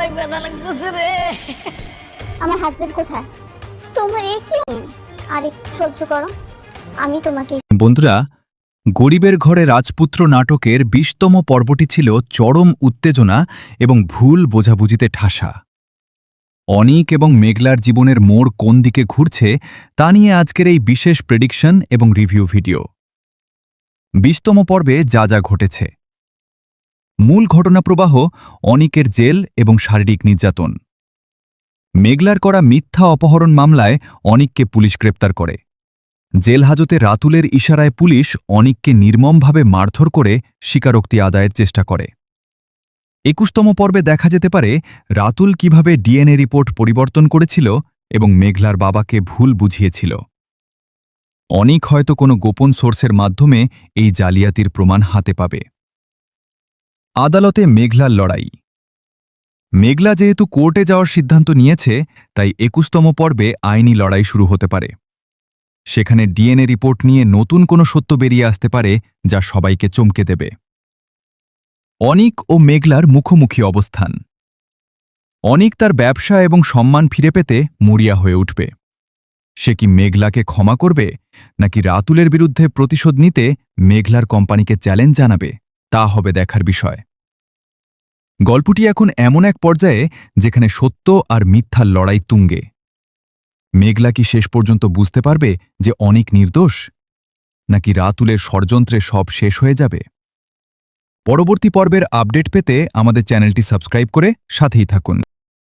অনেক ব্যথা লাগতেছে রে। আমার হাজবেন্ড কোথায়? তোমার এ কি? আর একটু সহ্য করো, আমি তোমাকে। বন্ধুরা, গরিবের ঘরে রাজপুত্র নাটকের ২০তম পর্বটি ছিল চরম উত্তেজনা এবং ভুল বোঝাবুঝিতে ঠাসা। অনিক এবং মেঘলার জীবনের মোড় কোন দিকে ঘুরছে তা নিয়ে আজকের এই বিশেষ প্রেডিকশন এবং রিভিউ ভিডিও। ২০তম পর্বে যা যা ঘটেছে। মূল ঘটনাপ্রবাহ: অনিকের জেল এবং শারীরিক নির্যাতন। মেঘলার করা মিথ্যা অপহরণ মামলায় অনিককে পুলিশ গ্রেপ্তার করে। জেল হাজতে রাতুলের ইশারায় পুলিশ অনিককে নির্মমভাবে মারধর করে স্বীকারোক্তি আদায়ের চেষ্টা করে। ২১তম পর্বে দেখা যেতে পারে রাতুল কিভাবে ডিএনএ রিপোর্ট পরিবর্তন করেছিল এবং মেঘলার বাবাকে ভুল বুঝিয়েছিল। অনিক হয়তো কোনো গোপন সোর্সের মাধ্যমে এই জালিয়াতির প্রমাণ হাতে পাবে। আদালতে মেঘলার লড়াই। মেঘলা যেহেতু কোর্টে যাওয়ার সিদ্ধান্ত নিয়েছে, তাই ২১তম পর্বে আইনি লড়াই শুরু হতে পারে। সেখানে ডিএনএ রিপোর্ট নিয়ে নতুন কোনো সত্য বেরিয়ে আসতে পারে যা সবাইকে চমকে দেবে। অনিক ও মেঘলার মুখোমুখি অবস্থান। অনিক তার ব্যবসা এবং সম্মান ফিরে পেতে মরিয়া হয়ে উঠবে। সে কি মেঘলাকে ক্ষমা করবে, নাকি রাতুলের বিরুদ্ধে প্রতিশোধ নিতে মেঘলার কোম্পানিকে চ্যালেঞ্জ জানাবে, তা হবে দেখার বিষয়। গল্পটি এখন এমন এক পর্যায়ে যেখানে সত্য আর মিথ্যার লড়াই তুঙ্গে। মেঘলা কি শেষ পর্যন্ত বুঝতে পারবে যে অনিক নির্দোষ, নাকি রাতুলের ষড়যন্ত্রে সব শেষ হয়ে যাবে? পরবর্তী পর্বের আপডেট পেতে আমাদের চ্যানেলটি সাবস্ক্রাইব করে সাথেই থাকুন।